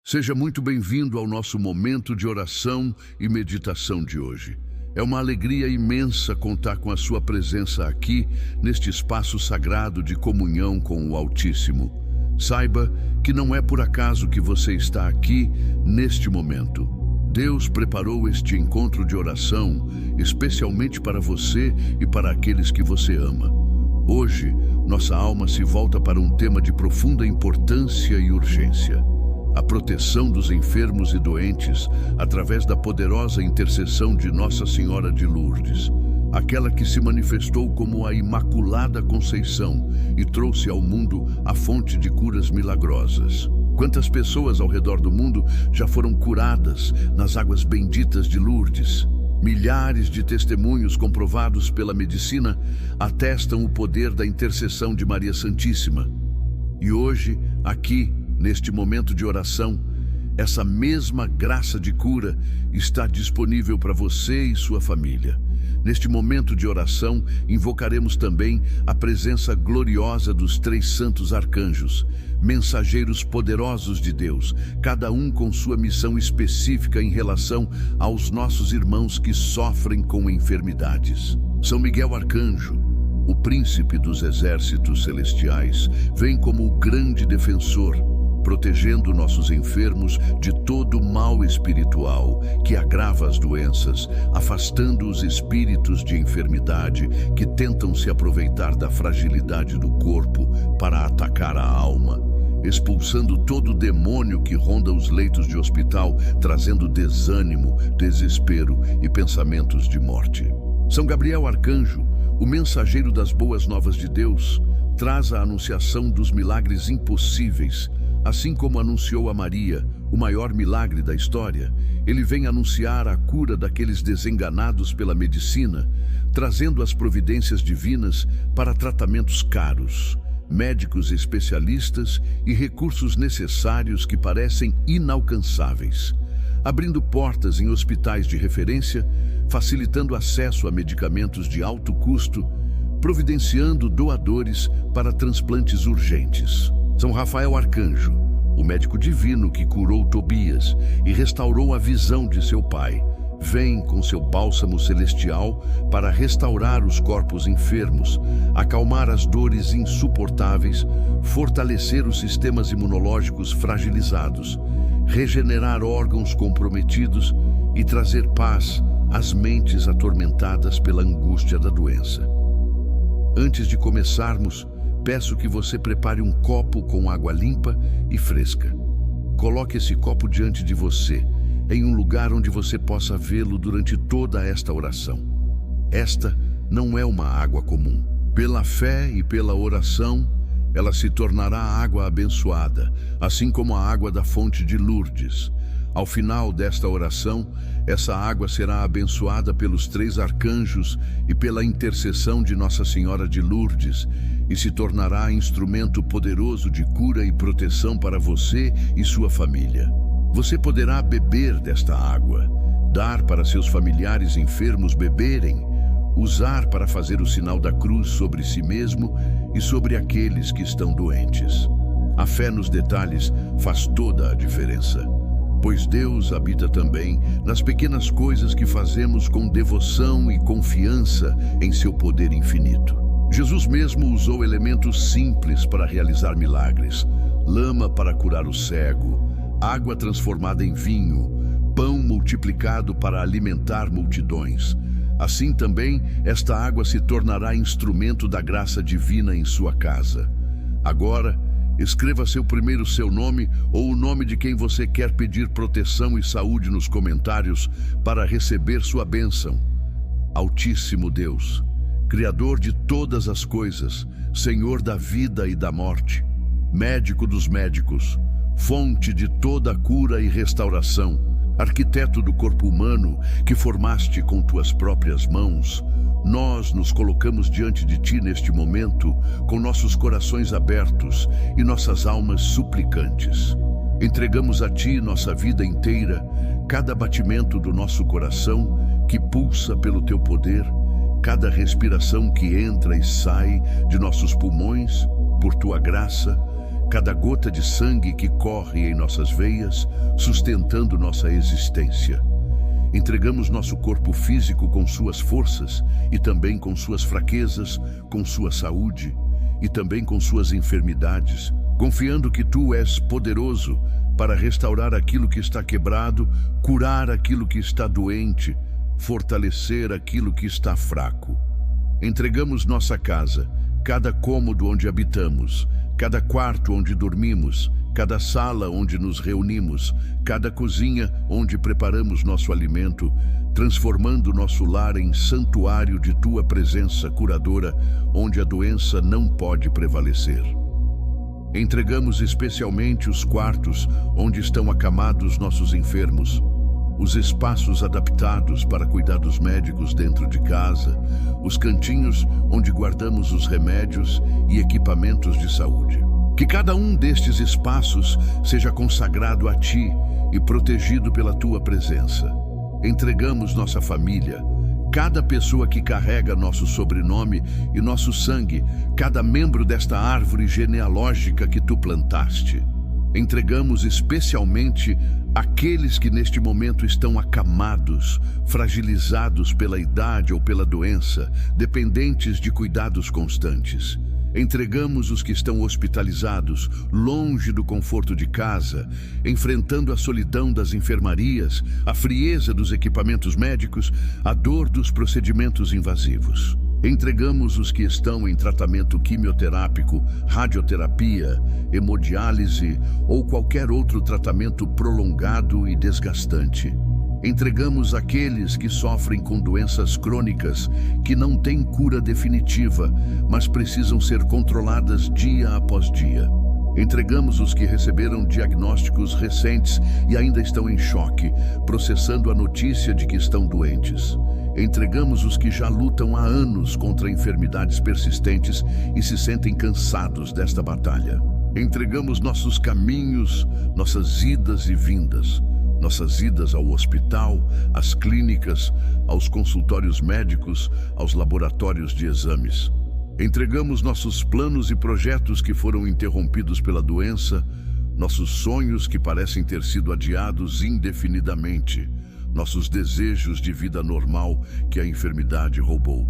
Seja muito bem-vindo ao nosso momento de oração e meditação de hoje. É uma alegria imensa contar com a sua presença aqui, neste espaço sagrado de comunhão com o Altíssimo. Saiba que não é por acaso que você está aqui neste momento. Deus preparou este encontro de oração especialmente para você e para aqueles que você ama. Hoje, nossa alma se volta para um tema de profunda importância e urgência: a proteção dos enfermos e doentes através da poderosa intercessão de Nossa Senhora de Lourdes, aquela que se manifestou como a Imaculada Conceição e trouxe ao mundo a fonte de curas milagrosas. Quantas pessoas ao redor do mundo já foram curadas nas águas benditas de Lourdes? Milhares de testemunhos comprovados pela medicina atestam o poder da intercessão de Maria Santíssima. E hoje, aqui, neste momento de oração, essa mesma graça de cura está disponível para você e sua família. Neste momento de oração, invocaremos também a presença gloriosa dos três santos arcanjos, mensageiros poderosos de Deus, cada um com sua missão específica em relação aos nossos irmãos que sofrem com enfermidades. São Miguel Arcanjo, o príncipe dos exércitos celestiais, vem como o grande defensor, protegendo nossos enfermos de todo o mal espiritual que agrava as doenças, afastando os espíritos de enfermidade que tentam se aproveitar da fragilidade do corpo para atacar a alma, expulsando todo demônio que ronda os leitos de hospital, trazendo desânimo, desespero e pensamentos de morte. São Gabriel Arcanjo, o mensageiro das boas novas de Deus, traz a anunciação dos milagres impossíveis. Assim como anunciou a Maria o maior milagre da história, ele vem anunciar a cura daqueles desenganados pela medicina, trazendo as providências divinas para tratamentos caros, médicos especialistas e recursos necessários que parecem inalcançáveis, abrindo portas em hospitais de referência, facilitando acesso a medicamentos de alto custo, providenciando doadores para transplantes urgentes. São Rafael Arcanjo, o médico divino que curou Tobias e restaurou a visão de seu pai, vem com seu bálsamo celestial para restaurar os corpos enfermos, acalmar as dores insuportáveis, fortalecer os sistemas imunológicos fragilizados, regenerar órgãos comprometidos e trazer paz às mentes atormentadas pela angústia da doença. Antes de começarmos, peço que você prepare um copo com água limpa e fresca. Coloque esse copo diante de você, em um lugar onde você possa vê-lo durante toda esta oração. Esta não é uma água comum. Pela fé e pela oração, ela se tornará água abençoada, assim como a água da fonte de Lourdes. Ao final desta oração, essa água será abençoada pelos três arcanjos e pela intercessão de Nossa Senhora de Lourdes, e se tornará instrumento poderoso de cura e proteção para você e sua família. Você poderá beber desta água, dar para seus familiares enfermos beberem, usar para fazer o sinal da cruz sobre si mesmo e sobre aqueles que estão doentes. A fé nos detalhes faz toda a diferença, pois Deus habita também nas pequenas coisas que fazemos com devoção e confiança em seu poder infinito. Jesus mesmo usou elementos simples para realizar milagres: lama para curar o cego, água transformada em vinho, pão multiplicado para alimentar multidões. Assim também, esta água se tornará instrumento da graça divina em sua casa. Agora, escreva seu nome ou o nome de quem você quer pedir proteção e saúde nos comentários para receber sua bênção. Altíssimo Deus, Criador de todas as coisas, Senhor da vida e da morte, médico dos médicos, fonte de toda cura e restauração, arquiteto do corpo humano que formaste com tuas próprias mãos, nós nos colocamos diante de ti neste momento com nossos corações abertos e nossas almas suplicantes. Entregamos a ti nossa vida inteira, cada batimento do nosso coração que pulsa pelo teu poder, cada respiração que entra e sai de nossos pulmões por tua graça, cada gota de sangue que corre em nossas veias, sustentando nossa existência. Entregamos nosso corpo físico com suas forças e também com suas fraquezas, com sua saúde e também com suas enfermidades, confiando que Tu és poderoso para restaurar aquilo que está quebrado, curar aquilo que está doente, fortalecer aquilo que está fraco. Entregamos nossa casa, cada cômodo onde habitamos, cada quarto onde dormimos, cada sala onde nos reunimos, cada cozinha onde preparamos nosso alimento, transformando nosso lar em santuário de Tua presença curadora, onde a doença não pode prevalecer. Entregamos especialmente os quartos onde estão acamados nossos enfermos, os espaços adaptados para cuidados médicos dentro de casa, os cantinhos onde guardamos os remédios e equipamentos de saúde. Que cada um destes espaços seja consagrado a Ti e protegido pela Tua presença. Entregamos nossa família, cada pessoa que carrega nosso sobrenome e nosso sangue, cada membro desta árvore genealógica que Tu plantaste. Entregamos especialmente aqueles que neste momento estão acamados, fragilizados pela idade ou pela doença, dependentes de cuidados constantes. Entregamos os que estão hospitalizados, longe do conforto de casa, enfrentando a solidão das enfermarias, a frieza dos equipamentos médicos, a dor dos procedimentos invasivos. Entregamos os que estão em tratamento quimioterápico, radioterapia, hemodiálise ou qualquer outro tratamento prolongado e desgastante. Entregamos aqueles que sofrem com doenças crônicas que não têm cura definitiva, mas precisam ser controladas dia após dia. Entregamos os que receberam diagnósticos recentes e ainda estão em choque, processando a notícia de que estão doentes. Entregamos os que já lutam há anos contra enfermidades persistentes e se sentem cansados desta batalha. Entregamos nossos caminhos, nossas idas e vindas, nossas idas ao hospital, às clínicas, aos consultórios médicos, aos laboratórios de exames. Entregamos nossos planos e projetos que foram interrompidos pela doença, nossos sonhos que parecem ter sido adiados indefinidamente, nossos desejos de vida normal que a enfermidade roubou.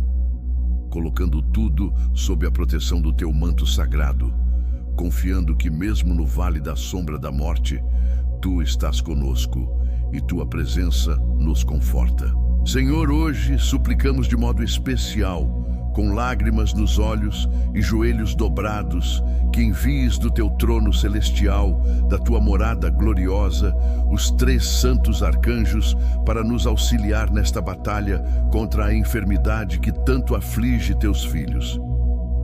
Colocando tudo sob a proteção do Teu manto sagrado, confiando que mesmo no vale da sombra da morte, Tu estás conosco e Tua presença nos conforta. Senhor, hoje suplicamos de modo especial, com lágrimas nos olhos e joelhos dobrados, que envies do Teu trono celestial, da Tua morada gloriosa, os 3 santos arcanjos para nos auxiliar nesta batalha contra a enfermidade que tanto aflige Teus filhos.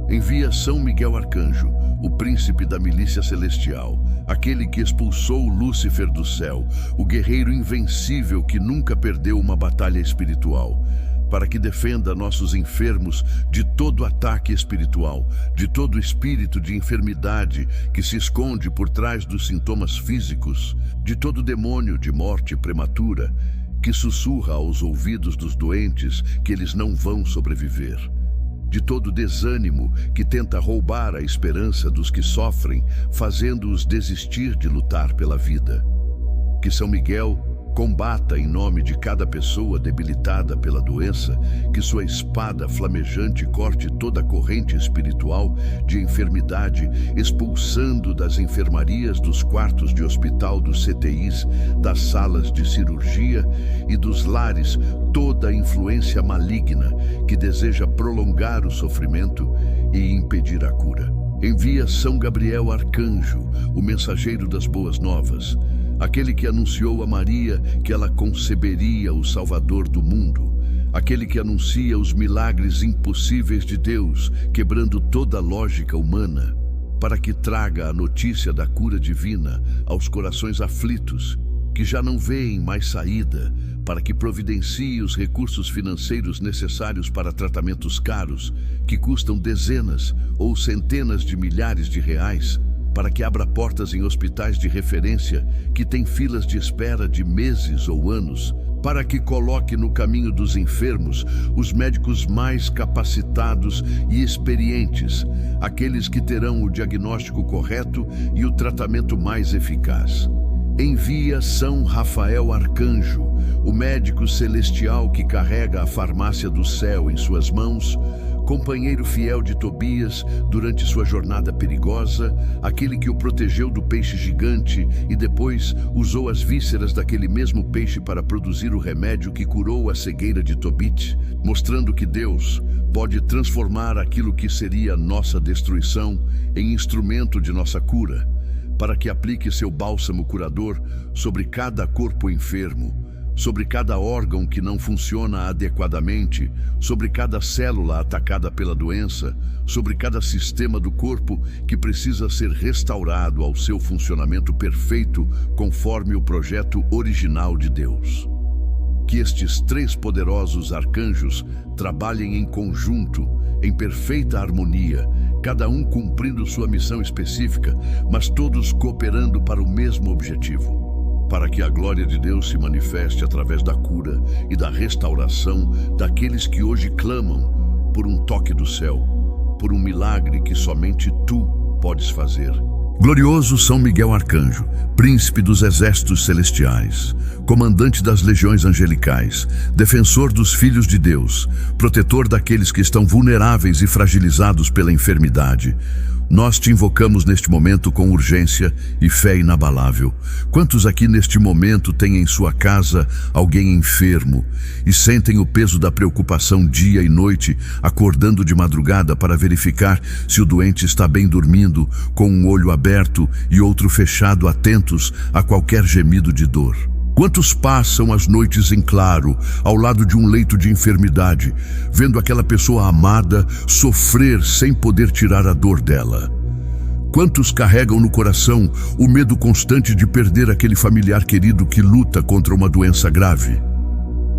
Envia São Miguel Arcanjo, o príncipe da milícia celestial, aquele que expulsou Lúcifer do céu, o guerreiro invencível que nunca perdeu uma batalha espiritual, para que defenda nossos enfermos de todo ataque espiritual, de todo espírito de enfermidade que se esconde por trás dos sintomas físicos, de todo demônio de morte prematura que sussurra aos ouvidos dos doentes que eles não vão sobreviver, de todo desânimo que tenta roubar a esperança dos que sofrem, fazendo-os desistir de lutar pela vida. Que São Miguel combata em nome de cada pessoa debilitada pela doença, que sua espada flamejante corte toda a corrente espiritual de enfermidade, expulsando das enfermarias, dos quartos de hospital, dos CTIs, das salas de cirurgia e dos lares toda a influência maligna que deseja prolongar o sofrimento e impedir a cura. Envia São Gabriel Arcanjo, o mensageiro das boas novas, aquele que anunciou a Maria que ela conceberia o Salvador do mundo, aquele que anuncia os milagres impossíveis de Deus, quebrando toda a lógica humana, para que traga a notícia da cura divina aos corações aflitos, que já não veem mais saída, para que providencie os recursos financeiros necessários para tratamentos caros, que custam dezenas ou centenas de milhares de reais, para que abra portas em hospitais de referência que têm filas de espera de meses ou anos, para que coloque no caminho dos enfermos os médicos mais capacitados e experientes, aqueles que terão o diagnóstico correto e o tratamento mais eficaz. Envia São Rafael Arcanjo, o médico celestial que carrega a farmácia do céu em suas mãos, companheiro fiel de Tobias durante sua jornada perigosa, aquele que o protegeu do peixe gigante e depois usou as vísceras daquele mesmo peixe para produzir o remédio que curou a cegueira de Tobit, mostrando que Deus pode transformar aquilo que seria nossa destruição em instrumento de nossa cura, para que aplique seu bálsamo curador sobre cada corpo enfermo, sobre cada órgão que não funciona adequadamente, sobre cada célula atacada pela doença, sobre cada sistema do corpo que precisa ser restaurado ao seu funcionamento perfeito conforme o projeto original de Deus. Que estes 3 poderosos arcanjos trabalhem em conjunto, em perfeita harmonia, cada um cumprindo sua missão específica, mas todos cooperando para o mesmo objetivo, para que a glória de Deus se manifeste através da cura e da restauração daqueles que hoje clamam por um toque do céu, por um milagre que somente Tu podes fazer. Glorioso São Miguel Arcanjo, príncipe dos exércitos celestiais, comandante das legiões angelicais, defensor dos filhos de Deus, protetor daqueles que estão vulneráveis e fragilizados pela enfermidade, nós te invocamos neste momento com urgência e fé inabalável. Quantos aqui neste momento têm em sua casa alguém enfermo e sentem o peso da preocupação dia e noite, acordando de madrugada para verificar se o doente está bem dormindo, com um olho aberto e outro fechado, atentos a qualquer gemido de dor? Quantos passam as noites em claro, ao lado de um leito de enfermidade, vendo aquela pessoa amada sofrer sem poder tirar a dor dela? Quantos carregam no coração o medo constante de perder aquele familiar querido que luta contra uma doença grave?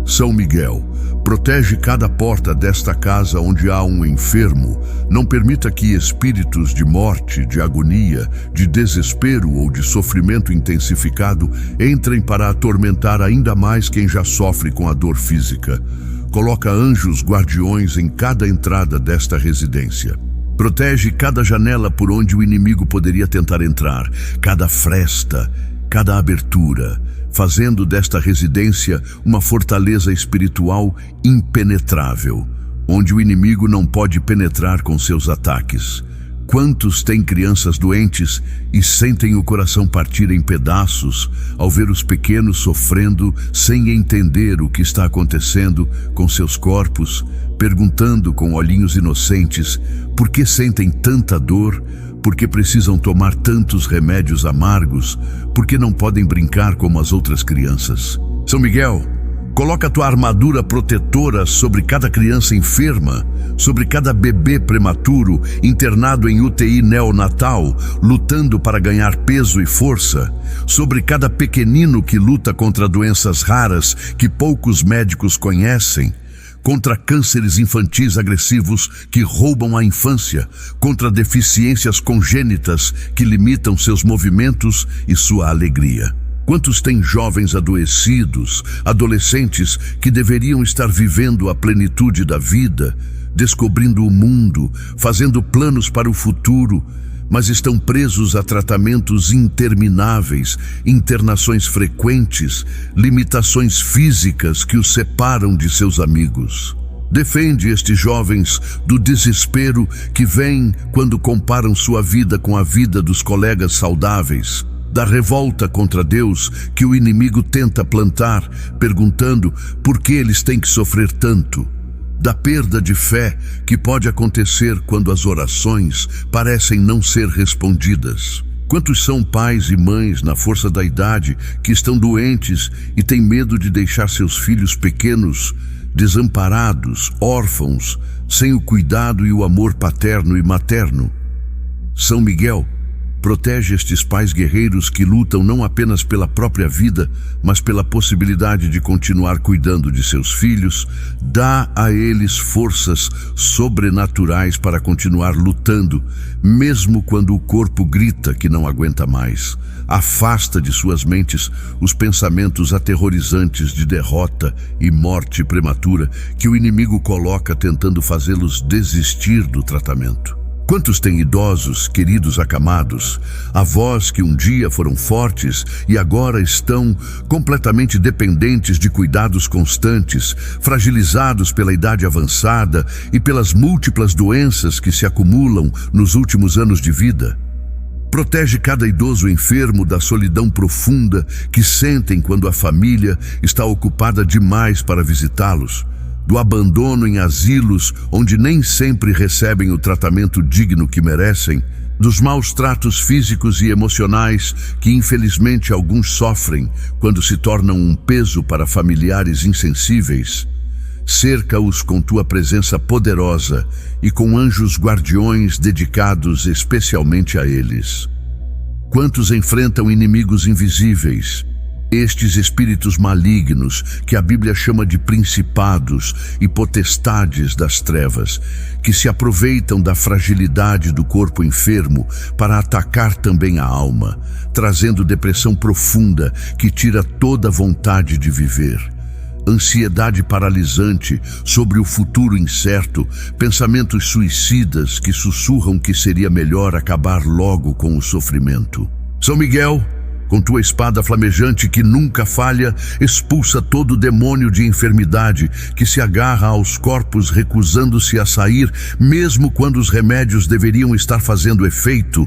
São Miguel, protege cada porta desta casa onde há um enfermo. Não permita que espíritos de morte, de agonia, de desespero ou de sofrimento intensificado entrem para atormentar ainda mais quem já sofre com a dor física. Coloca anjos guardiões em cada entrada desta residência. Protege cada janela por onde o inimigo poderia tentar entrar, cada fresta, cada abertura, fazendo desta residência uma fortaleza espiritual impenetrável, onde o inimigo não pode penetrar com seus ataques. Quantos têm crianças doentes e sentem o coração partir em pedaços ao ver os pequenos sofrendo sem entender o que está acontecendo com seus corpos, perguntando com olhinhos inocentes por que sentem tanta dor, por que precisam tomar tantos remédios amargos, por que não podem brincar como as outras crianças? São Miguel, coloca a tua armadura protetora sobre cada criança enferma, sobre cada bebê prematuro internado em UTI neonatal, lutando para ganhar peso e força, sobre cada pequenino que luta contra doenças raras que poucos médicos conhecem, contra cânceres infantis agressivos que roubam a infância, contra deficiências congênitas que limitam seus movimentos e sua alegria. Quantos têm jovens adoecidos, adolescentes que deveriam estar vivendo a plenitude da vida, descobrindo o mundo, fazendo planos para o futuro, mas estão presos a tratamentos intermináveis, internações frequentes, limitações físicas que os separam de seus amigos. Defende estes jovens do desespero que vem quando comparam sua vida com a vida dos colegas saudáveis, da revolta contra Deus que o inimigo tenta plantar, perguntando por que eles têm que sofrer tanto, da perda de fé que pode acontecer quando as orações parecem não ser respondidas. Quantos são pais e mães na força da idade que estão doentes e têm medo de deixar seus filhos pequenos, desamparados, órfãos, sem o cuidado e o amor paterno e materno? São Miguel, Protege estes pais guerreiros que lutam não apenas pela própria vida, mas pela possibilidade de continuar cuidando de seus filhos. Dá a eles forças sobrenaturais para continuar lutando, mesmo quando o corpo grita que não aguenta mais. Afasta de suas mentes os pensamentos aterrorizantes de derrota e morte prematura que o inimigo coloca tentando fazê-los desistir do tratamento. Quantos têm idosos, queridos acamados, avós que um dia foram fortes e agora estão completamente dependentes de cuidados constantes, fragilizados pela idade avançada e pelas múltiplas doenças que se acumulam nos últimos anos de vida? Protege cada idoso enfermo da solidão profunda que sentem quando a família está ocupada demais para visitá-los, do abandono em asilos onde nem sempre recebem o tratamento digno que merecem, dos maus tratos físicos e emocionais que infelizmente alguns sofrem quando se tornam um peso para familiares insensíveis. Cerca-os com tua presença poderosa e com anjos guardiões dedicados especialmente a eles. Quantos enfrentam inimigos invisíveis, estes espíritos malignos que a Bíblia chama de principados e potestades das trevas, que se aproveitam da fragilidade do corpo enfermo para atacar também a alma, trazendo depressão profunda que tira toda a vontade de viver. Ansiedade paralisante sobre o futuro incerto, pensamentos suicidas que sussurram que seria melhor acabar logo com o sofrimento. São Miguel, com tua espada flamejante que nunca falha, expulsa todo demônio de enfermidade que se agarra aos corpos recusando-se a sair, mesmo quando os remédios deveriam estar fazendo efeito.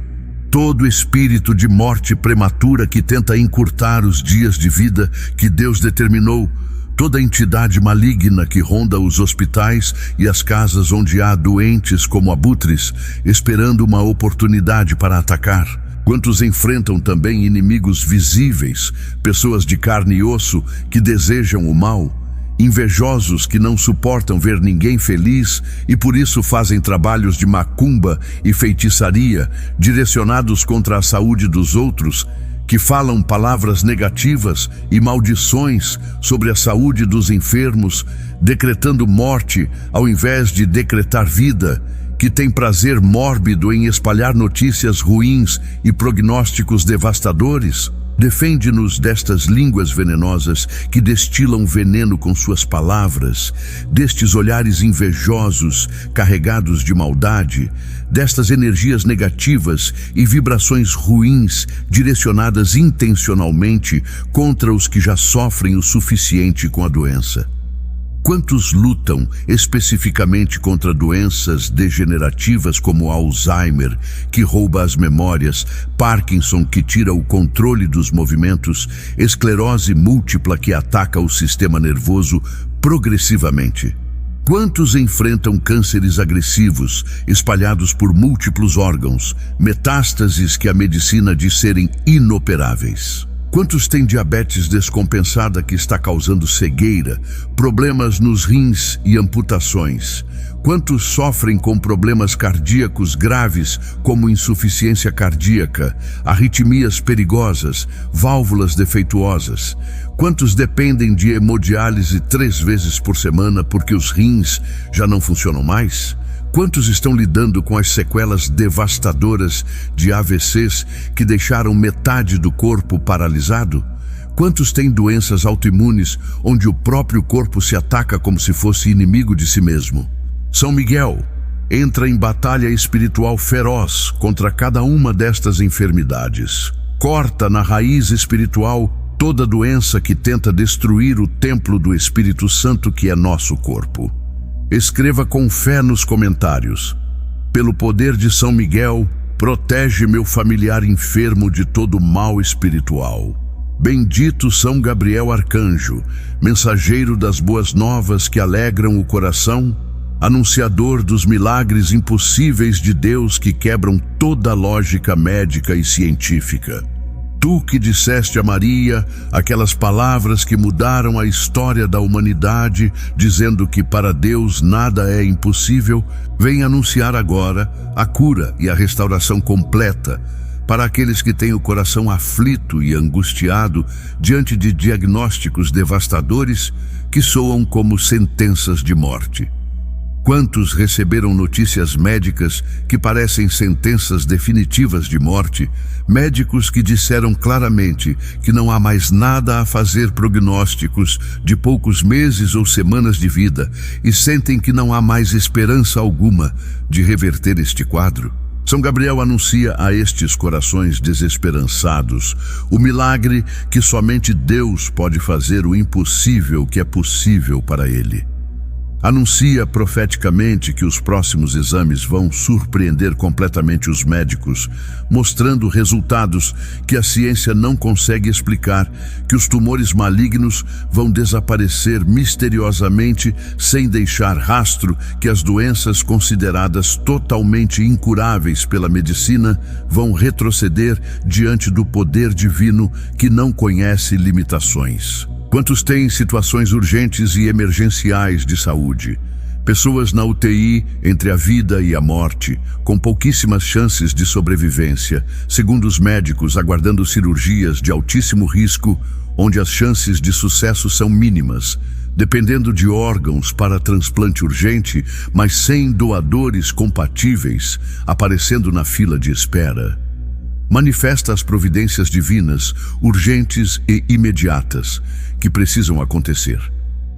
Todo espírito de morte prematura que tenta encurtar os dias de vida que Deus determinou, toda entidade maligna que ronda os hospitais e as casas onde há doentes como abutres, esperando uma oportunidade para atacar. Quantos enfrentam também inimigos visíveis, pessoas de carne e osso que desejam o mal, invejosos que não suportam ver ninguém feliz e por isso fazem trabalhos de macumba e feitiçaria direcionados contra a saúde dos outros, que falam palavras negativas e maldições sobre a saúde dos enfermos, decretando morte ao invés de decretar vida, que tem prazer mórbido em espalhar notícias ruins e prognósticos devastadores. Defende-nos destas línguas venenosas que destilam veneno com suas palavras, destes olhares invejosos carregados de maldade, destas energias negativas e vibrações ruins direcionadas intencionalmente contra os que já sofrem o suficiente com a doença. Quantos lutam especificamente contra doenças degenerativas como Alzheimer, que rouba as memórias, Parkinson, que tira o controle dos movimentos, esclerose múltipla que ataca o sistema nervoso progressivamente? Quantos enfrentam cânceres agressivos, espalhados por múltiplos órgãos, metástases que a medicina diz serem inoperáveis? Quantos têm diabetes descompensada que está causando cegueira, problemas nos rins e amputações? Quantos sofrem com problemas cardíacos graves como insuficiência cardíaca, arritmias perigosas, válvulas defeituosas? Quantos dependem de hemodiálise 3 vezes por semana porque os rins já não funcionam mais? Quantos estão lidando com as sequelas devastadoras de AVCs que deixaram metade do corpo paralisado? Quantos têm doenças autoimunes onde o próprio corpo se ataca como se fosse inimigo de si mesmo? São Miguel entra em batalha espiritual feroz contra cada uma destas enfermidades. Corta na raiz espiritual toda doença que tenta destruir o templo do Espírito Santo que é nosso corpo. Escreva com fé nos comentários: pelo poder de São Miguel, protege meu familiar enfermo de todo mal espiritual. Bendito São Gabriel Arcanjo, mensageiro das boas novas que alegram o coração, anunciador dos milagres impossíveis de Deus que quebram toda a lógica médica e científica. Tu que disseste a Maria aquelas palavras que mudaram a história da humanidade, dizendo que para Deus nada é impossível, vem anunciar agora a cura e a restauração completa para aqueles que têm o coração aflito e angustiado diante de diagnósticos devastadores que soam como sentenças de morte. Quantos receberam notícias médicas que parecem sentenças definitivas de morte, médicos que disseram claramente que não há mais nada a fazer, prognósticos de poucos meses ou semanas de vida, e sentem que não há mais esperança alguma de reverter este quadro? São Gabriel anuncia a estes corações desesperançados o milagre que somente Deus pode fazer, o impossível que é possível para ele. Anuncia profeticamente que os próximos exames vão surpreender completamente os médicos, mostrando resultados que a ciência não consegue explicar, que os tumores malignos vão desaparecer misteriosamente sem deixar rastro, que as doenças consideradas totalmente incuráveis pela medicina vão retroceder diante do poder divino que não conhece limitações. Quantos têm situações urgentes e emergenciais de saúde? Pessoas na UTI, entre a vida e a morte, com pouquíssimas chances de sobrevivência, segundo os médicos, aguardando cirurgias de altíssimo risco, onde as chances de sucesso são mínimas, dependendo de órgãos para transplante urgente, mas sem doadores compatíveis, aparecendo na fila de espera. Manifesta as providências divinas, urgentes e imediatas, que precisam acontecer.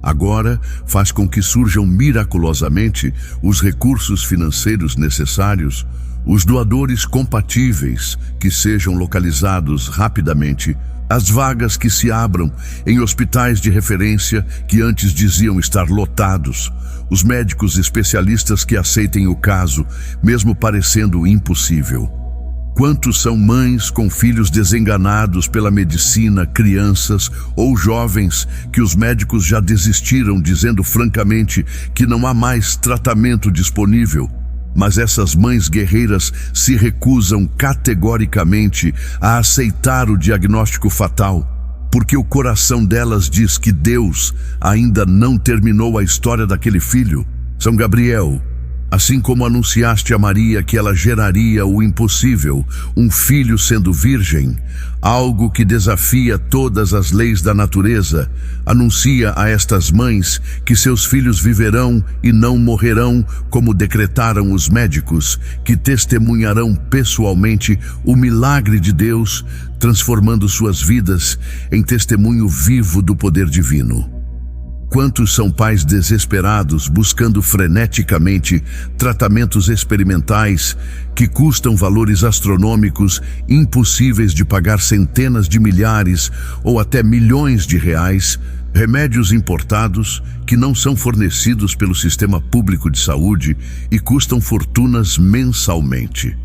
Agora, faz com que surjam miraculosamente os recursos financeiros necessários, os doadores compatíveis que sejam localizados rapidamente, as vagas que se abram em hospitais de referência que antes diziam estar lotados, os médicos especialistas que aceitem o caso, mesmo parecendo impossível. Quantos são mães com filhos desenganados pela medicina, crianças ou jovens que os médicos já desistiram, dizendo francamente que não há mais tratamento disponível, mas essas mães guerreiras se recusam categoricamente a aceitar o diagnóstico fatal, porque o coração delas diz que Deus ainda não terminou a história daquele filho. São Gabriel, assim como anunciaste a Maria que ela geraria o impossível, um filho sendo virgem, algo que desafia todas as leis da natureza, anuncia a estas mães que seus filhos viverão e não morrerão, como decretaram os médicos, que testemunharão pessoalmente o milagre de Deus, transformando suas vidas em testemunho vivo do poder divino. Quantos são pais desesperados buscando freneticamente tratamentos experimentais que custam valores astronômicos, impossíveis de pagar centenas de milhares ou até milhões de reais, remédios importados que não são fornecidos pelo sistema público de saúde e custam fortunas mensalmente.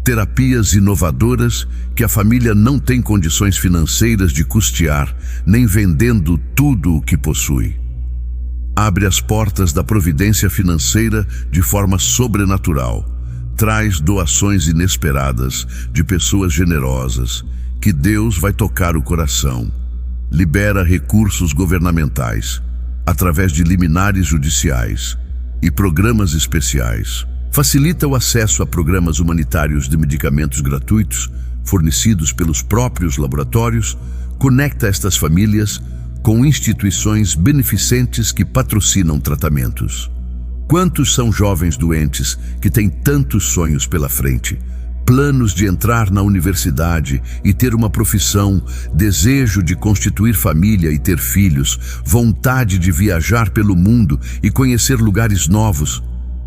Terapias inovadoras que a família não tem condições financeiras de custear, nem vendendo tudo o que possui. Abre as portas da providência financeira de forma sobrenatural. Traz doações inesperadas de pessoas generosas, que Deus vai tocar o coração. Libera recursos governamentais, através de liminares judiciais e programas especiais. Facilita o acesso a programas humanitários de medicamentos gratuitos, fornecidos pelos próprios laboratórios, conecta estas famílias com instituições beneficentes que patrocinam tratamentos. Quantos são jovens doentes que têm tantos sonhos pela frente, planos de entrar na universidade e ter uma profissão, desejo de constituir família e ter filhos, vontade de viajar pelo mundo e conhecer lugares novos,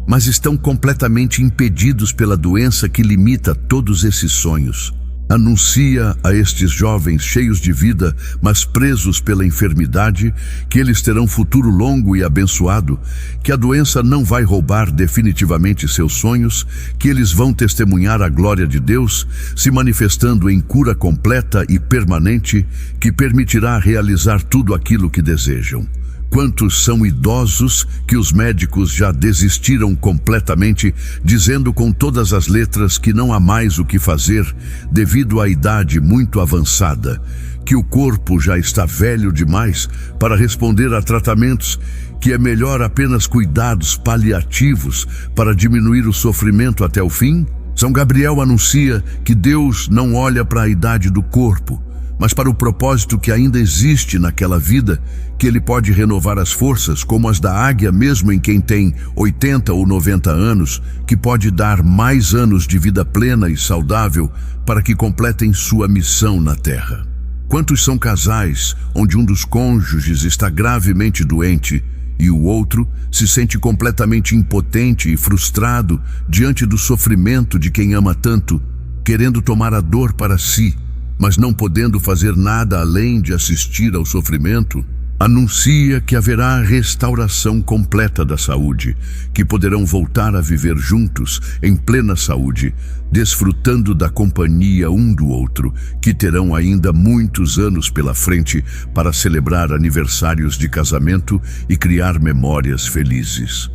mas estão completamente impedidos pela doença que limita todos esses sonhos. Anuncia a estes jovens cheios de vida, mas presos pela enfermidade, que eles terão futuro longo e abençoado, que a doença não vai roubar definitivamente seus sonhos, que eles vão testemunhar a glória de Deus, se manifestando em cura completa e permanente, que permitirá realizar tudo aquilo que desejam. Quantos são idosos que os médicos já desistiram completamente, dizendo com todas as letras que não há mais o que fazer devido à idade muito avançada, que o corpo já está velho demais para responder a tratamentos, que é melhor apenas cuidados paliativos para diminuir o sofrimento até o fim? São Gabriel anuncia que Deus não olha para a idade do corpo, mas para o propósito que ainda existe naquela vida, que ele pode renovar as forças, como as da águia, mesmo em quem tem 80 ou 90 anos, que pode dar mais anos de vida plena e saudável para que completem sua missão na Terra. Quantos são casais onde um dos cônjuges está gravemente doente e o outro se sente completamente impotente e frustrado diante do sofrimento de quem ama tanto, querendo tomar a dor para si, mas não podendo fazer nada além de assistir ao sofrimento? Anuncia que haverá restauração completa da saúde, que poderão voltar a viver juntos em plena saúde, desfrutando da companhia um do outro, que terão ainda muitos anos pela frente para celebrar aniversários de casamento e criar memórias felizes.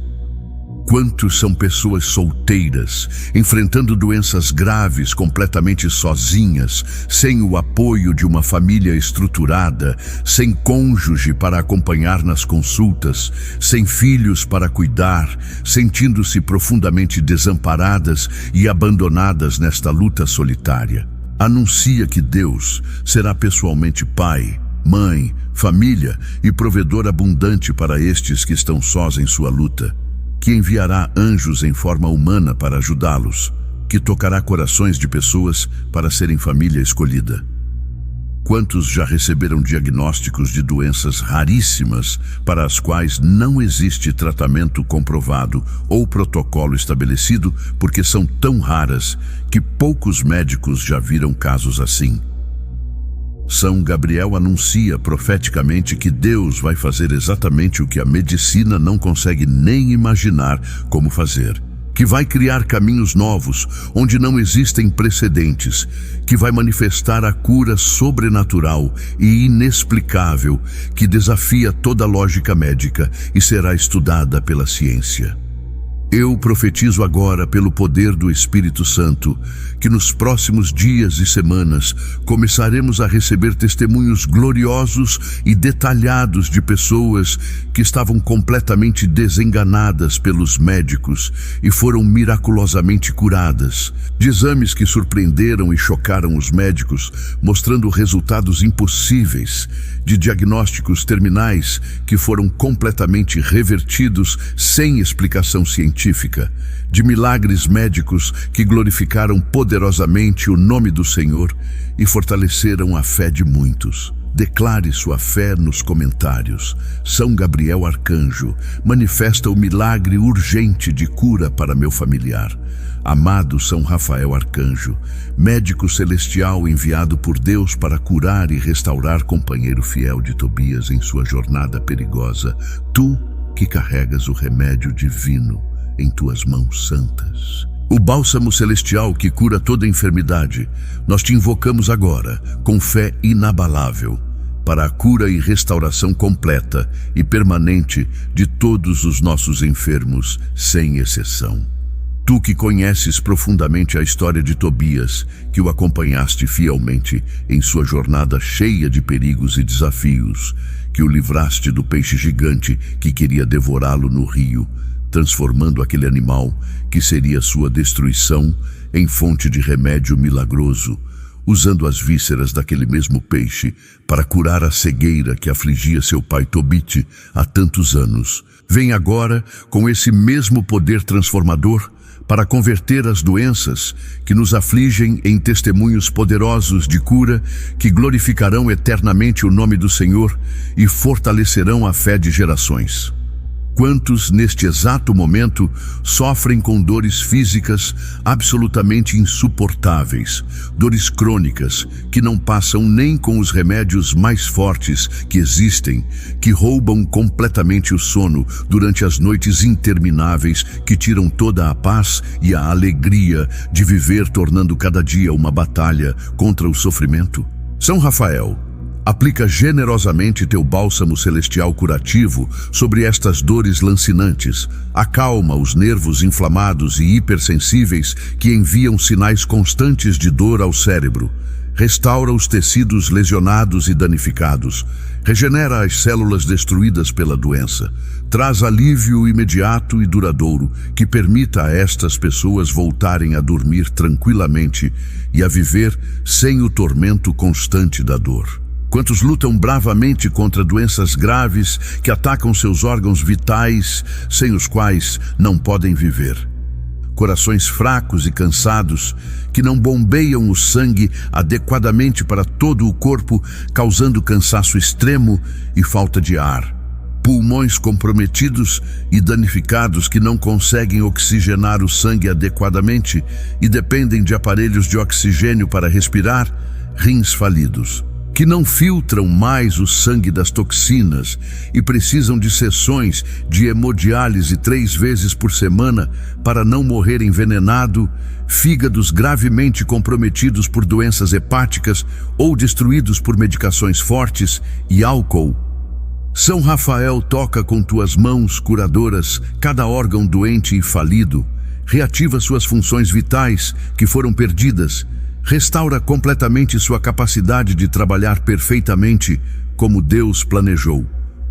Quantos são pessoas solteiras, enfrentando doenças graves, completamente sozinhas, sem o apoio de uma família estruturada, sem cônjuge para acompanhar nas consultas, sem filhos para cuidar, sentindo-se profundamente desamparadas e abandonadas nesta luta solitária? Anuncia que Deus será pessoalmente pai, mãe, família e provedor abundante para estes que estão sós em sua luta, que enviará anjos em forma humana para ajudá-los, que tocará corações de pessoas para serem família escolhida. Quantos já receberam diagnósticos de doenças raríssimas para as quais não existe tratamento comprovado ou protocolo estabelecido porque são tão raras que poucos médicos já viram casos assim? São Gabriel anuncia profeticamente que Deus vai fazer exatamente o que a medicina não consegue nem imaginar como fazer, que vai criar caminhos novos onde não existem precedentes, que vai manifestar a cura sobrenatural e inexplicável que desafia toda a lógica médica e será estudada pela ciência. Eu profetizo agora, pelo poder do Espírito Santo, que nos próximos dias e semanas começaremos a receber testemunhos gloriosos e detalhados de pessoas que estavam completamente desenganadas pelos médicos e foram miraculosamente curadas, de exames que surpreenderam e chocaram os médicos, mostrando resultados impossíveis, de diagnósticos terminais que foram completamente revertidos sem explicação científica, de milagres médicos que glorificaram poderosamente o nome do Senhor e fortaleceram a fé de muitos. Declare sua fé nos comentários. São Gabriel Arcanjo manifesta o milagre urgente de cura para meu familiar. Amado São Rafael Arcanjo, médico celestial enviado por Deus para curar e restaurar companheiro fiel de Tobias em sua jornada perigosa, tu que carregas o remédio divino em tuas mãos santas, o bálsamo celestial que cura toda enfermidade, nós te invocamos agora, com fé inabalável, para a cura e restauração completa e permanente de todos os nossos enfermos, sem exceção. Tu que conheces profundamente a história de Tobias, que o acompanhaste fielmente em sua jornada cheia de perigos e desafios, que o livraste do peixe gigante que queria devorá-lo no rio, transformando aquele animal, que seria sua destruição, em fonte de remédio milagroso, usando as vísceras daquele mesmo peixe para curar a cegueira que afligia seu pai Tobit há tantos anos. Vem agora com esse mesmo poder transformador para converter as doenças que nos afligem em testemunhos poderosos de cura que glorificarão eternamente o nome do Senhor e fortalecerão a fé de gerações. Quantos, neste exato momento, sofrem com dores físicas absolutamente insuportáveis, dores crônicas que não passam nem com os remédios mais fortes que existem, que roubam completamente o sono durante as noites intermináveis, que tiram toda a paz e a alegria de viver, tornando cada dia uma batalha contra o sofrimento? São Rafael, aplica generosamente teu bálsamo celestial curativo sobre estas dores lancinantes. Acalma os nervos inflamados e hipersensíveis que enviam sinais constantes de dor ao cérebro. Restaura os tecidos lesionados e danificados. Regenera as células destruídas pela doença. Traz alívio imediato e duradouro que permita a estas pessoas voltarem a dormir tranquilamente e a viver sem o tormento constante da dor. Quantos lutam bravamente contra doenças graves que atacam seus órgãos vitais, sem os quais não podem viver. Corações fracos e cansados que não bombeiam o sangue adequadamente para todo o corpo, causando cansaço extremo e falta de ar. Pulmões comprometidos e danificados que não conseguem oxigenar o sangue adequadamente e dependem de aparelhos de oxigênio para respirar, rins falidos. Que não filtram mais o sangue das toxinas e precisam de sessões de hemodiálise 3 vezes por semana para não morrer envenenado, fígados gravemente comprometidos por doenças hepáticas ou destruídos por medicações fortes e álcool. São Rafael toca com tuas mãos curadoras cada órgão doente e falido, reativa suas funções vitais que foram perdidas, restaura completamente sua capacidade de trabalhar perfeitamente como Deus planejou.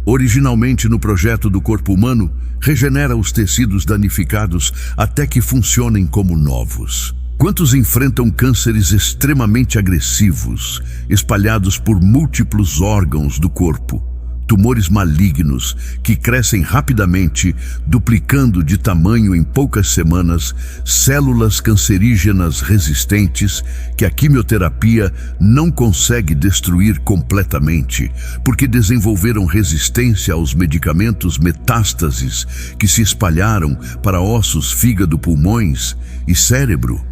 Originalmente no projeto do corpo humano, regenera os tecidos danificados até que funcionem como novos. Quantos enfrentam cânceres extremamente agressivos, espalhados por múltiplos órgãos do corpo? Tumores malignos que crescem rapidamente, duplicando de tamanho em poucas semanas, células cancerígenas resistentes que a quimioterapia não consegue destruir completamente, porque desenvolveram resistência aos medicamentos metástases que se espalharam para ossos, fígado, pulmões e cérebro.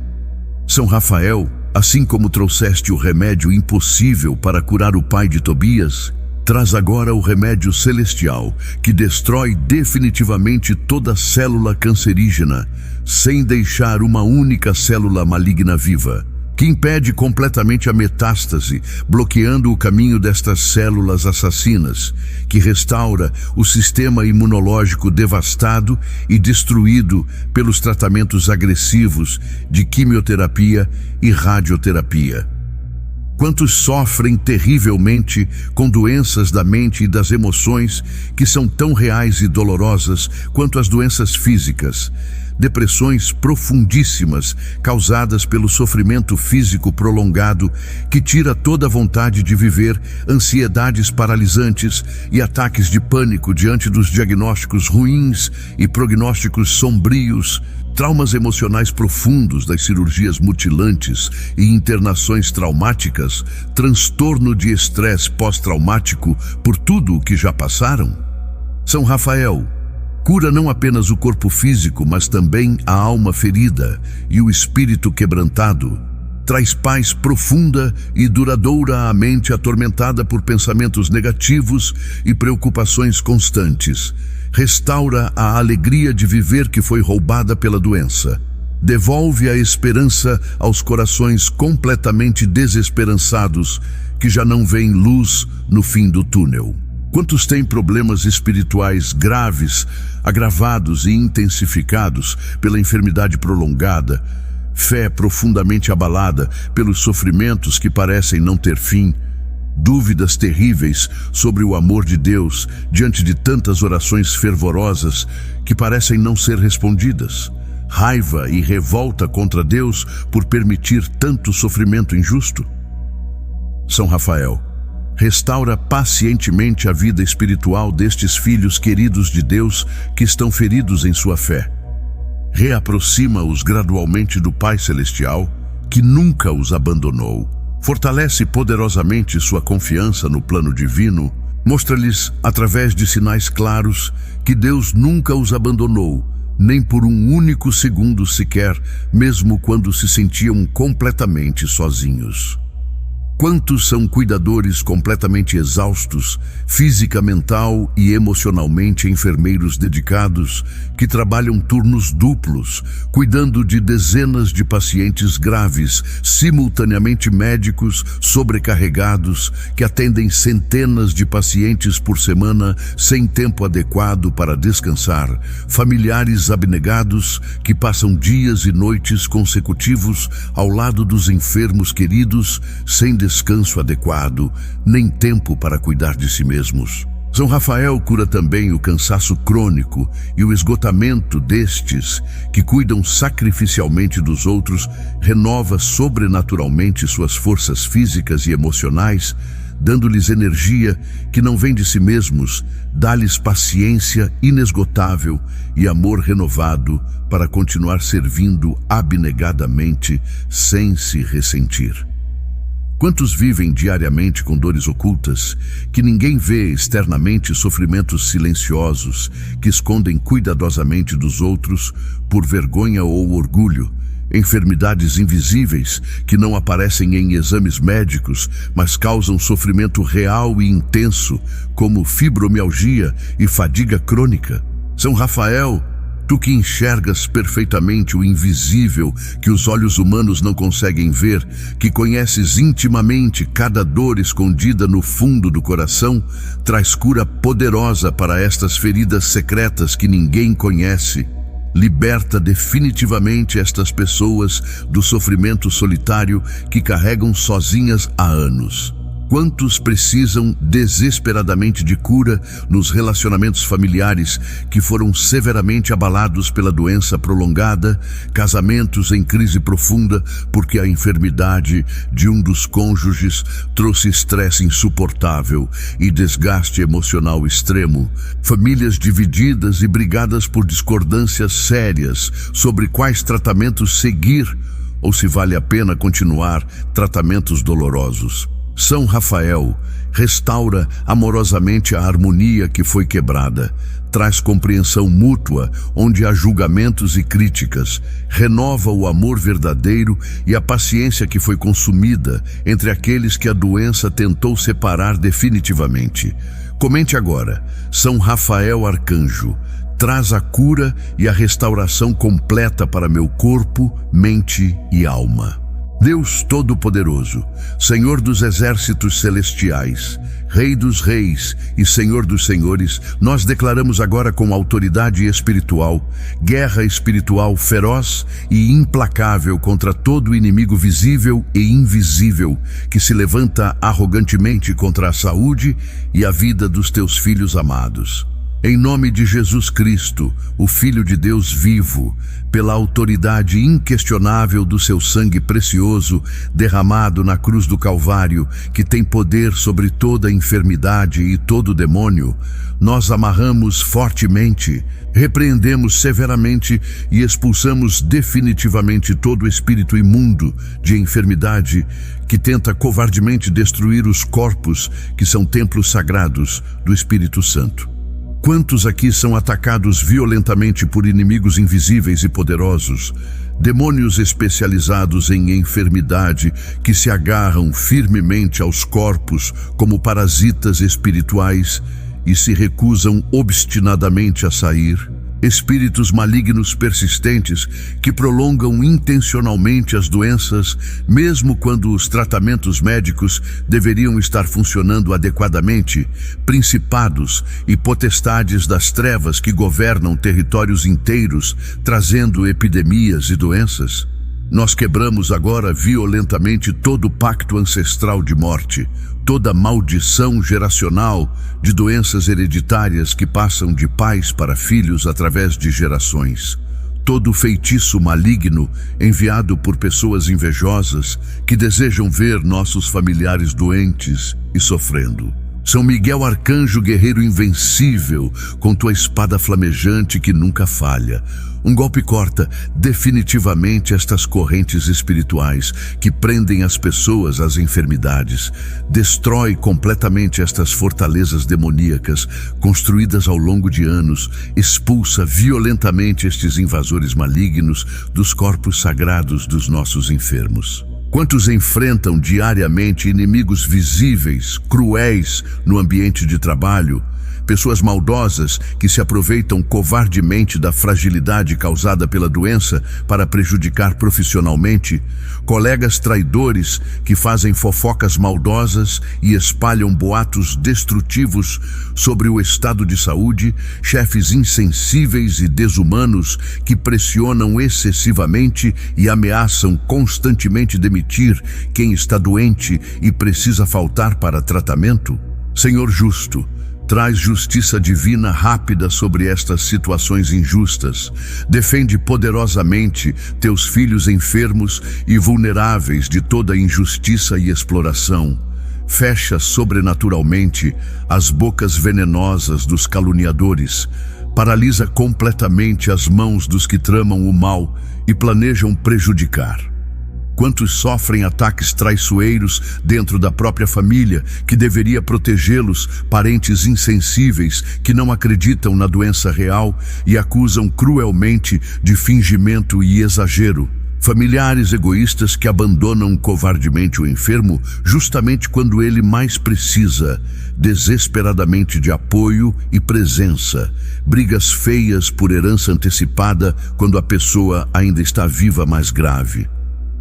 São Rafael, assim como trouxeste o remédio impossível para curar o pai de Tobias, traz agora o remédio celestial que destrói definitivamente toda célula cancerígena, sem deixar uma única célula maligna viva, que impede completamente a metástase, bloqueando o caminho destas células assassinas, que restaura o sistema imunológico devastado e destruído pelos tratamentos agressivos de quimioterapia e radioterapia. Quantos sofrem terrivelmente com doenças da mente e das emoções que são tão reais e dolorosas quanto as doenças físicas, depressões profundíssimas causadas pelo sofrimento físico prolongado que tira toda a vontade de viver, ansiedades paralisantes e ataques de pânico diante dos diagnósticos ruins e prognósticos sombrios, traumas emocionais profundos das cirurgias mutilantes e internações traumáticas, transtorno de estresse pós-traumático por tudo o que já passaram? São Rafael cura não apenas o corpo físico, mas também a alma ferida e o espírito quebrantado. Traz paz profunda e duradoura à mente atormentada por pensamentos negativos e preocupações constantes. Restaura a alegria de viver que foi roubada pela doença. Devolve a esperança aos corações completamente desesperançados que já não veem luz no fim do túnel. Quantos têm problemas espirituais graves, agravados e intensificados pela enfermidade prolongada, fé profundamente abalada pelos sofrimentos que parecem não ter fim, dúvidas terríveis sobre o amor de Deus diante de tantas orações fervorosas que parecem não ser respondidas, raiva e revolta contra Deus por permitir tanto sofrimento injusto? São Rafael restaura pacientemente a vida espiritual destes filhos queridos de Deus que estão feridos em sua fé. Reaproxima-os gradualmente do Pai Celestial, que nunca os abandonou. Fortalece poderosamente sua confiança no plano divino. Mostra-lhes, através de sinais claros, que Deus nunca os abandonou, nem por um único segundo sequer, mesmo quando se sentiam completamente sozinhos. Quantos são cuidadores completamente exaustos, física, mental e emocionalmente, enfermeiros dedicados que trabalham turnos duplos, cuidando de dezenas de pacientes graves, simultaneamente médicos sobrecarregados que atendem centenas de pacientes por semana sem tempo adequado para descansar, familiares abnegados que passam dias e noites consecutivos ao lado dos enfermos queridos sem descanso adequado, nem tempo para cuidar de si mesmos. São Rafael cura também o cansaço crônico e o esgotamento destes que cuidam sacrificialmente dos outros, renova sobrenaturalmente suas forças físicas e emocionais, dando-lhes energia que não vem de si mesmos, dá-lhes paciência inesgotável e amor renovado para continuar servindo abnegadamente sem se ressentir. Quantos vivem diariamente com dores ocultas, que ninguém vê externamente, sofrimentos silenciosos, que escondem cuidadosamente dos outros por vergonha ou orgulho, enfermidades invisíveis que não aparecem em exames médicos, mas causam sofrimento real e intenso, como fibromialgia e fadiga crônica. São Rafael, tu que enxergas perfeitamente o invisível que os olhos humanos não conseguem ver, que conheces intimamente cada dor escondida no fundo do coração, traz cura poderosa para estas feridas secretas que ninguém conhece. Liberta definitivamente estas pessoas do sofrimento solitário que carregam sozinhas há anos. Quantos precisam desesperadamente de cura nos relacionamentos familiares que foram severamente abalados pela doença prolongada, casamentos em crise profunda porque a enfermidade de um dos cônjuges trouxe estresse insuportável e desgaste emocional extremo, famílias divididas e brigadas por discordâncias sérias sobre quais tratamentos seguir ou se vale a pena continuar tratamentos dolorosos. São Rafael restaura amorosamente a harmonia que foi quebrada, traz compreensão mútua onde há julgamentos e críticas, renova o amor verdadeiro e a paciência que foi consumida entre aqueles que a doença tentou separar definitivamente. Comente agora, São Rafael Arcanjo, traz a cura e a restauração completa para meu corpo, mente e alma. Deus Todo-Poderoso, Senhor dos exércitos celestiais, Rei dos reis e Senhor dos senhores, nós declaramos agora com autoridade espiritual, guerra espiritual feroz e implacável contra todo inimigo visível e invisível que se levanta arrogantemente contra a saúde e a vida dos teus filhos amados. Em nome de Jesus Cristo, o Filho de Deus vivo, pela autoridade inquestionável do seu sangue precioso derramado na cruz do Calvário, que tem poder sobre toda enfermidade e todo demônio, nós amarramos fortemente, repreendemos severamente e expulsamos definitivamente todo espírito imundo de enfermidade que tenta covardemente destruir os corpos que são templos sagrados do Espírito Santo. Quantos aqui são atacados violentamente por inimigos invisíveis e poderosos, demônios especializados em enfermidade que se agarram firmemente aos corpos como parasitas espirituais e se recusam obstinadamente a sair? Espíritos malignos persistentes que prolongam intencionalmente as doenças, mesmo quando os tratamentos médicos deveriam estar funcionando adequadamente, principados e potestades das trevas que governam territórios inteiros, trazendo epidemias e doenças. Nós quebramos agora violentamente todo pacto ancestral de morte, toda maldição geracional de doenças hereditárias que passam de pais para filhos através de gerações. Todo feitiço maligno enviado por pessoas invejosas que desejam ver nossos familiares doentes e sofrendo. São Miguel Arcanjo, guerreiro invencível, com tua espada flamejante que nunca falha. Um golpe corta definitivamente estas correntes espirituais que prendem as pessoas às enfermidades. Destrói completamente estas fortalezas demoníacas construídas ao longo de anos. Expulsa violentamente estes invasores malignos dos corpos sagrados dos nossos enfermos. Quantos enfrentam diariamente inimigos visíveis, cruéis no ambiente de trabalho, pessoas maldosas que se aproveitam covardemente da fragilidade causada pela doença para prejudicar profissionalmente, colegas traidores que fazem fofocas maldosas e espalham boatos destrutivos sobre o estado de saúde, chefes insensíveis e desumanos que pressionam excessivamente e ameaçam constantemente demitir quem está doente e precisa faltar para tratamento. Senhor justo, traz justiça divina rápida sobre estas situações injustas. Defende poderosamente teus filhos enfermos e vulneráveis de toda injustiça e exploração. Fecha sobrenaturalmente as bocas venenosas dos caluniadores. Paralisa completamente as mãos dos que tramam o mal e planejam prejudicar. Quantos sofrem ataques traiçoeiros dentro da própria família, que deveria protegê-los, parentes insensíveis que não acreditam na doença real e acusam cruelmente de fingimento e exagero. Familiares egoístas que abandonam covardemente o enfermo justamente quando ele mais precisa, desesperadamente de apoio e presença. Brigas feias por herança antecipada quando a pessoa ainda está viva, mais grave.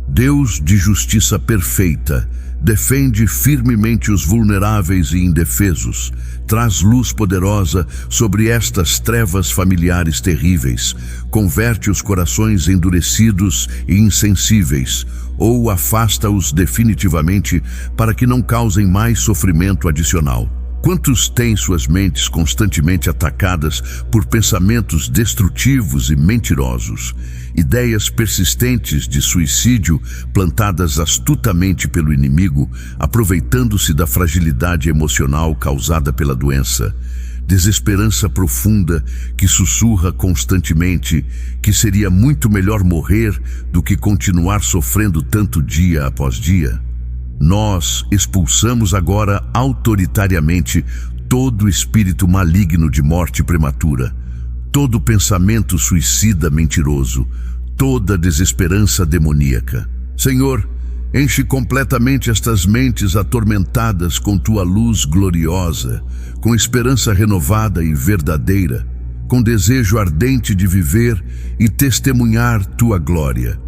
Deus de justiça perfeita, defende firmemente os vulneráveis e indefesos, traz luz poderosa sobre estas trevas familiares terríveis, converte os corações endurecidos e insensíveis, ou afasta-os definitivamente para que não causem mais sofrimento adicional. Quantos têm suas mentes constantemente atacadas por pensamentos destrutivos e mentirosos, ideias persistentes de suicídio plantadas astutamente pelo inimigo, aproveitando-se da fragilidade emocional causada pela doença, desesperança profunda que sussurra constantemente que seria muito melhor morrer do que continuar sofrendo tanto dia após dia. Nós expulsamos agora autoritariamente todo espírito maligno de morte prematura, todo pensamento suicida mentiroso, toda desesperança demoníaca. Senhor, enche completamente estas mentes atormentadas com tua luz gloriosa, com esperança renovada e verdadeira, com desejo ardente de viver e testemunhar tua glória.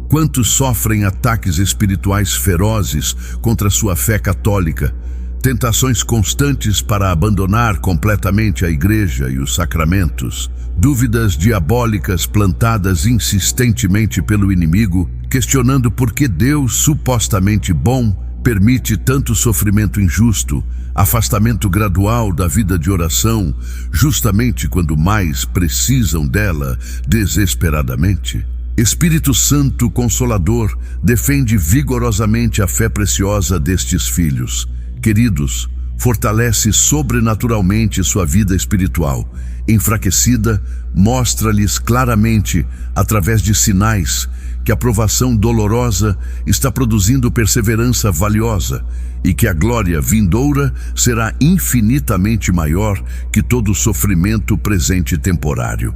Quantos sofrem ataques espirituais ferozes contra sua fé católica, tentações constantes para abandonar completamente a igreja e os sacramentos, dúvidas diabólicas plantadas insistentemente pelo inimigo, questionando por que Deus, supostamente bom, permite tanto sofrimento injusto, afastamento gradual da vida de oração, justamente quando mais precisam dela desesperadamente. Espírito Santo Consolador, defende vigorosamente a fé preciosa destes filhos. Queridos, fortalece sobrenaturalmente sua vida espiritual. Enfraquecida, mostra-lhes claramente, através de sinais, que a provação dolorosa está produzindo perseverança valiosa e que a glória vindoura será infinitamente maior que todo sofrimento presente e temporário.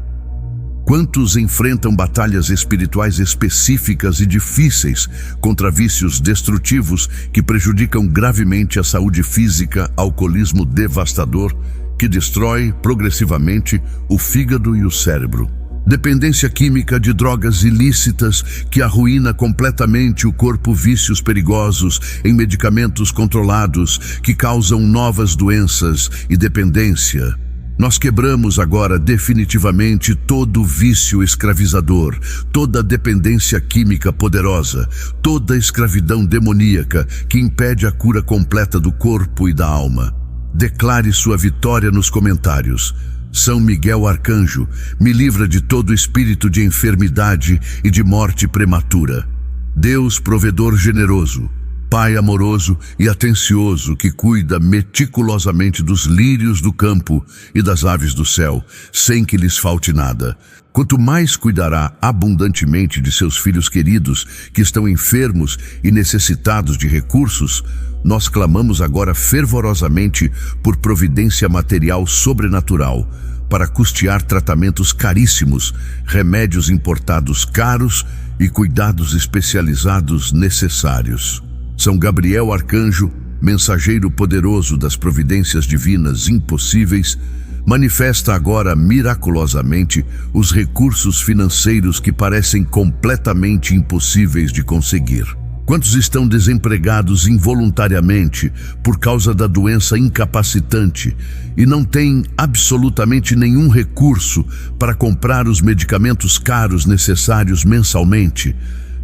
Quantos enfrentam batalhas espirituais específicas e difíceis contra vícios destrutivos que prejudicam gravemente a saúde física, alcoolismo devastador, que destrói progressivamente o fígado e o cérebro. Dependência química de drogas ilícitas que arruína completamente o corpo, vícios perigosos em medicamentos controlados que causam novas doenças e dependência. Nós quebramos agora definitivamente todo vício escravizador, toda dependência química poderosa, toda escravidão demoníaca que impede a cura completa do corpo e da alma. Declare sua vitória nos comentários. São Miguel Arcanjo, me livra de todo espírito de enfermidade e de morte prematura. Deus provedor generoso, Pai amoroso e atencioso que cuida meticulosamente dos lírios do campo e das aves do céu, sem que lhes falte nada. Quanto mais cuidará abundantemente de seus filhos queridos que estão enfermos e necessitados de recursos, nós clamamos agora fervorosamente por providência material sobrenatural para custear tratamentos caríssimos, remédios importados caros e cuidados especializados necessários. São Gabriel Arcanjo, mensageiro poderoso das providências divinas impossíveis, manifesta agora miraculosamente os recursos financeiros que parecem completamente impossíveis de conseguir. Quantos estão desempregados involuntariamente por causa da doença incapacitante e não têm absolutamente nenhum recurso para comprar os medicamentos caros necessários mensalmente,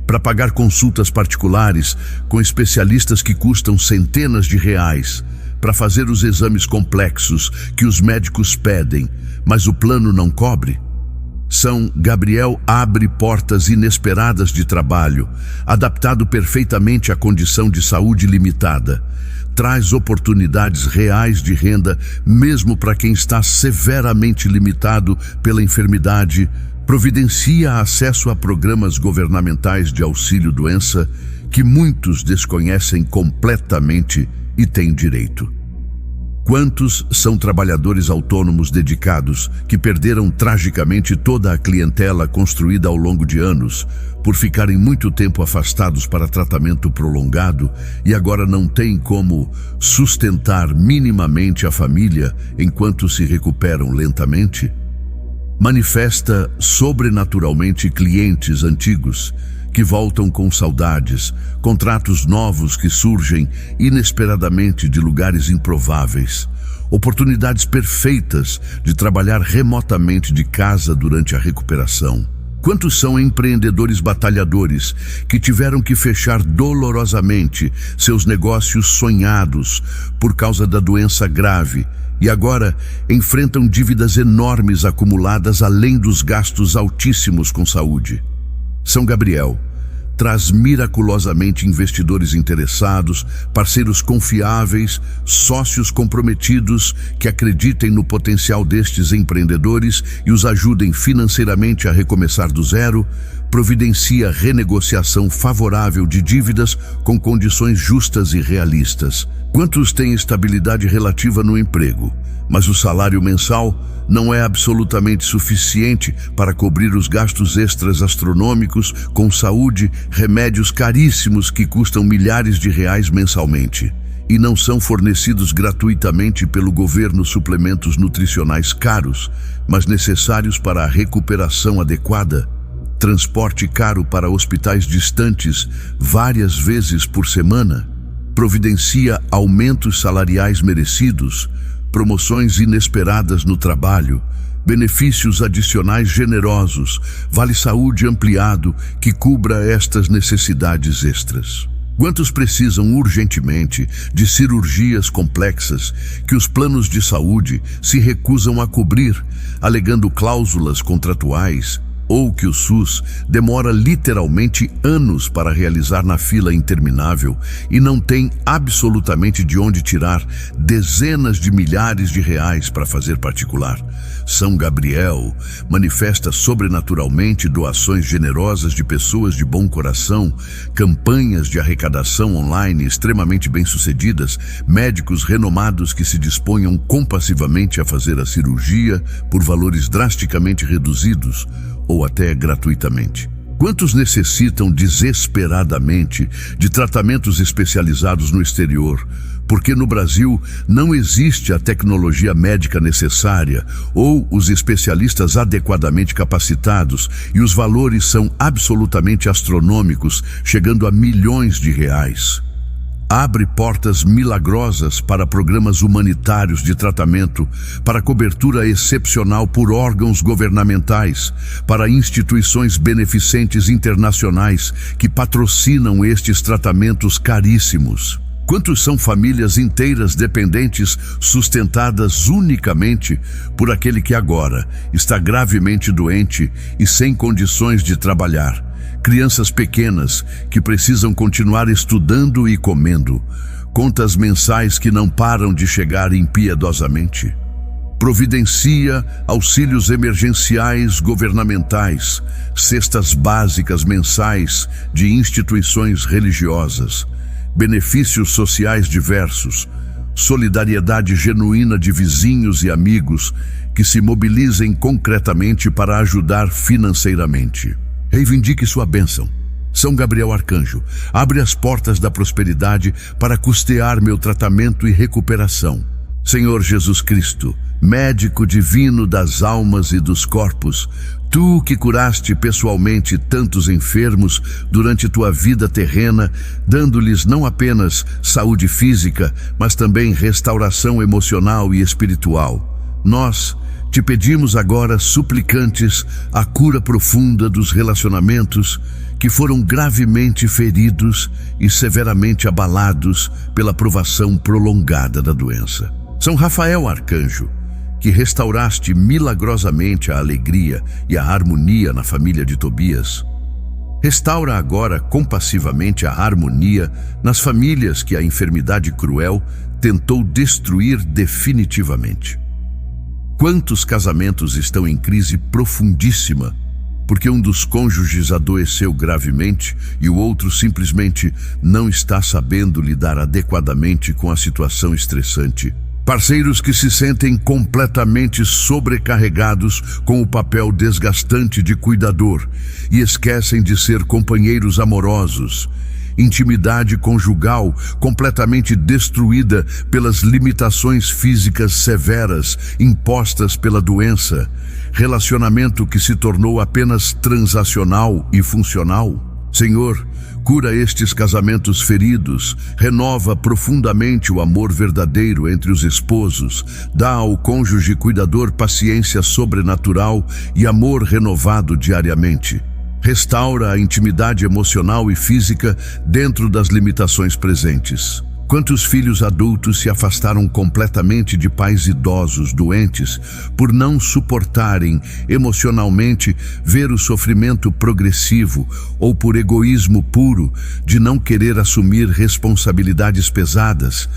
para pagar consultas particulares com especialistas que custam centenas de reais, para fazer os exames complexos que os médicos pedem, mas o plano não cobre? São Gabriel abre portas inesperadas de trabalho, adaptado perfeitamente à condição de saúde limitada. Traz oportunidades reais de renda, mesmo para quem está severamente limitado pela enfermidade. Providencia acesso a programas governamentais de auxílio-doença que muitos desconhecem completamente e têm direito. Quantos são trabalhadores autônomos dedicados que perderam tragicamente toda a clientela construída ao longo de anos por ficarem muito tempo afastados para tratamento prolongado e agora não têm como sustentar minimamente a família enquanto se recuperam lentamente? Manifesta sobrenaturalmente clientes antigos que voltam com saudades, contratos novos que surgem inesperadamente de lugares improváveis, oportunidades perfeitas de trabalhar remotamente de casa durante a recuperação. Quantos são empreendedores batalhadores que tiveram que fechar dolorosamente seus negócios sonhados por causa da doença grave e agora enfrentam dívidas enormes acumuladas além dos gastos altíssimos com saúde? São Gabriel traz miraculosamente investidores interessados, parceiros confiáveis, sócios comprometidos que acreditem no potencial destes empreendedores e os ajudem financeiramente a recomeçar do zero. Providencia renegociação favorável de dívidas com condições justas e realistas. Quantos têm estabilidade relativa no emprego, mas o salário mensal não é absolutamente suficiente para cobrir os gastos extras astronômicos com saúde, remédios caríssimos que custam milhares de reais mensalmente? E não são fornecidos gratuitamente pelo governo suplementos nutricionais caros, mas necessários para a recuperação adequada? Transporte caro para hospitais distantes várias vezes por semana? Providencia aumentos salariais merecidos, promoções inesperadas no trabalho, benefícios adicionais generosos, vale-saúde ampliado que cubra estas necessidades extras. Quantos precisam urgentemente de cirurgias complexas que os planos de saúde se recusam a cobrir, alegando cláusulas contratuais, ou que o SUS demora literalmente anos para realizar na fila interminável e não tem absolutamente de onde tirar dezenas de milhares de reais para fazer particular? São Gabriel manifesta sobrenaturalmente doações generosas de pessoas de bom coração, campanhas de arrecadação online extremamente bem-sucedidas, médicos renomados que se disponham compassivamente a fazer a cirurgia por valores drasticamente reduzidos ou até gratuitamente. Quantos necessitam desesperadamente de tratamentos especializados no exterior, porque no Brasil não existe a tecnologia médica necessária ou os especialistas adequadamente capacitados e os valores são absolutamente astronômicos, chegando a milhões de reais? Abre portas milagrosas para programas humanitários de tratamento, para cobertura excepcional por órgãos governamentais, para instituições beneficentes internacionais que patrocinam estes tratamentos caríssimos. Quantos são famílias inteiras dependentes, sustentadas unicamente por aquele que agora está gravemente doente e sem condições de trabalhar? Crianças pequenas que precisam continuar estudando e comendo, contas mensais que não param de chegar impiedosamente. Providencia auxílios emergenciais governamentais, cestas básicas mensais de instituições religiosas, benefícios sociais diversos, solidariedade genuína de vizinhos e amigos que se mobilizem concretamente para ajudar financeiramente. Reivindique sua bênção. São Gabriel Arcanjo, abre as portas da prosperidade para custear meu tratamento e recuperação. Senhor Jesus Cristo, médico divino das almas e dos corpos, tu que curaste pessoalmente tantos enfermos durante tua vida terrena, dando-lhes não apenas saúde física, mas também restauração emocional e espiritual. Nós te pedimos agora, suplicantes, a cura profunda dos relacionamentos que foram gravemente feridos e severamente abalados pela provação prolongada da doença. São Rafael Arcanjo, que restauraste milagrosamente a alegria e a harmonia na família de Tobias, restaura agora compassivamente a harmonia nas famílias que a enfermidade cruel tentou destruir definitivamente. Quantos casamentos estão em crise profundíssima porque um dos cônjuges adoeceu gravemente e o outro simplesmente não está sabendo lidar adequadamente com a situação estressante? Parceiros que se sentem completamente sobrecarregados com o papel desgastante de cuidador e esquecem de ser companheiros amorosos. Intimidade conjugal completamente destruída pelas limitações físicas severas impostas pela doença. Relacionamento que se tornou apenas transacional e funcional. Senhor, cura estes casamentos feridos, renova profundamente o amor verdadeiro entre os esposos, dá ao cônjuge cuidador paciência sobrenatural e amor renovado diariamente. Restaura a intimidade emocional e física dentro das limitações presentes. Quantos filhos adultos se afastaram completamente de pais idosos doentes por não suportarem emocionalmente ver o sofrimento progressivo ou por egoísmo puro de não querer assumir responsabilidades pesadas?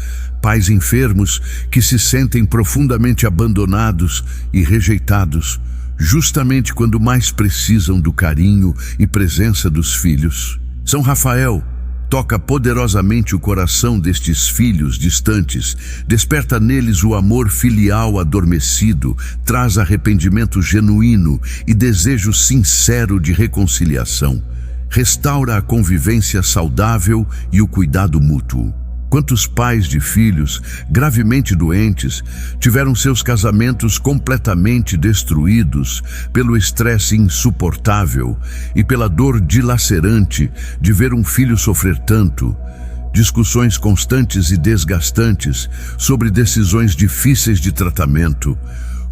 Pais enfermos que se sentem profundamente abandonados e rejeitados, justamente quando mais precisam do carinho e presença dos filhos. São Rafael, toca poderosamente o coração destes filhos distantes, desperta neles o amor filial adormecido, traz arrependimento genuíno e desejo sincero de reconciliação. Restaura a convivência saudável e o cuidado mútuo. Quantos pais de filhos gravemente doentes tiveram seus casamentos completamente destruídos pelo estresse insuportável e pela dor dilacerante de ver um filho sofrer tanto? Discussões constantes e desgastantes sobre decisões difíceis de tratamento,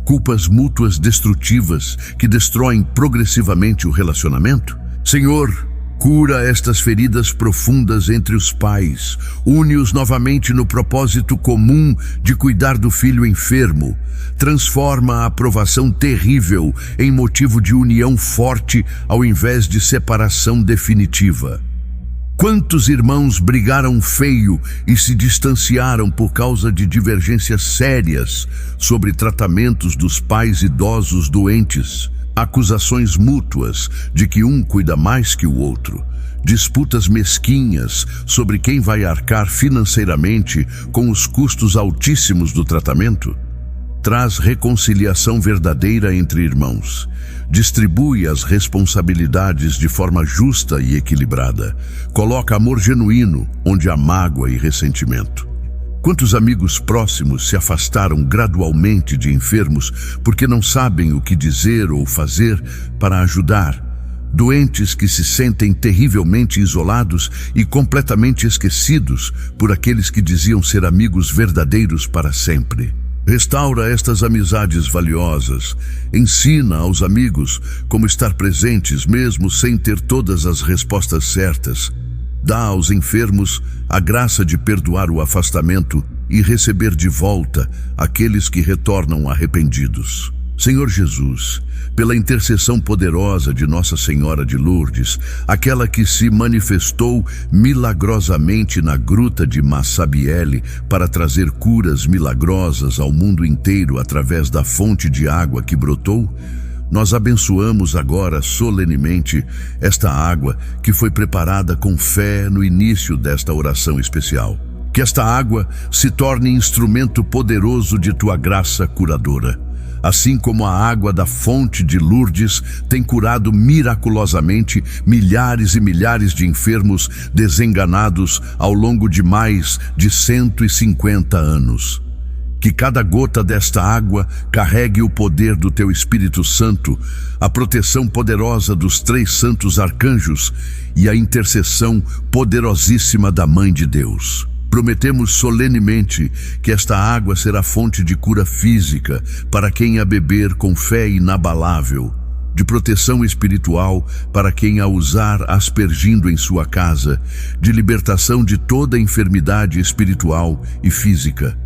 culpas mútuas destrutivas que destroem progressivamente o relacionamento? Senhor, cura estas feridas profundas entre os pais, une-os novamente no propósito comum de cuidar do filho enfermo, transforma a aprovação terrível em motivo de união forte ao invés de separação definitiva. Quantos irmãos brigaram feio e se distanciaram por causa de divergências sérias sobre tratamentos dos pais idosos doentes? Acusações mútuas de que um cuida mais que o outro, disputas mesquinhas sobre quem vai arcar financeiramente com os custos altíssimos do tratamento. Traz reconciliação verdadeira entre irmãos, distribui as responsabilidades de forma justa e equilibrada, coloca amor genuíno onde há mágoa e ressentimento. Quantos amigos próximos se afastaram gradualmente de enfermos porque não sabem o que dizer ou fazer para ajudar? Doentes que se sentem terrivelmente isolados e completamente esquecidos por aqueles que diziam ser amigos verdadeiros para sempre. Restaura estas amizades valiosas, ensina aos amigos como estar presentes mesmo sem ter todas as respostas certas. Dá aos enfermos a graça de perdoar o afastamento e receber de volta aqueles que retornam arrependidos. Senhor Jesus, pela intercessão poderosa de Nossa Senhora de Lourdes, aquela que se manifestou milagrosamente na gruta de Massabielle para trazer curas milagrosas ao mundo inteiro através da fonte de água que brotou, nós abençoamos agora solenemente esta água que foi preparada com fé no início desta oração especial. Que esta água se torne instrumento poderoso de tua graça curadora. Assim como a água da fonte de Lourdes tem curado miraculosamente milhares e milhares de enfermos desenganados ao longo de mais de 150 anos. Que cada gota desta água carregue o poder do Teu Espírito Santo, a proteção poderosa dos 3 santos arcanjos e a intercessão poderosíssima da Mãe de Deus. Prometemos solenemente que esta água será fonte de cura física para quem a beber com fé inabalável, de proteção espiritual para quem a usar aspergindo em sua casa, de libertação de toda enfermidade espiritual e física.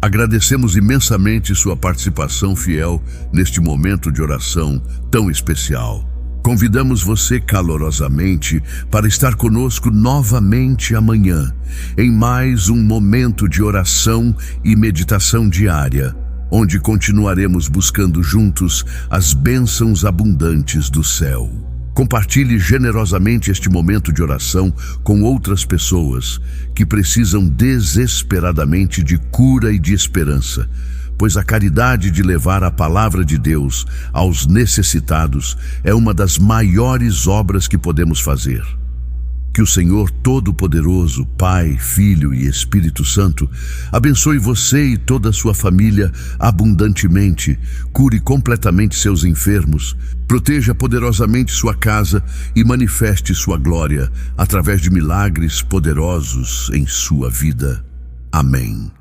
Agradecemos imensamente sua participação fiel neste momento de oração tão especial. Convidamos você calorosamente para estar conosco novamente amanhã, em mais um momento de oração e meditação diária, onde continuaremos buscando juntos as bênçãos abundantes do céu. Compartilhe generosamente este momento de oração com outras pessoas que precisam desesperadamente de cura e de esperança, pois a caridade de levar a palavra de Deus aos necessitados é uma das maiores obras que podemos fazer. Que o Senhor Todo-Poderoso, Pai, Filho e Espírito Santo, abençoe você e toda a sua família abundantemente, cure completamente seus enfermos, proteja poderosamente sua casa e manifeste sua glória através de milagres poderosos em sua vida. Amém.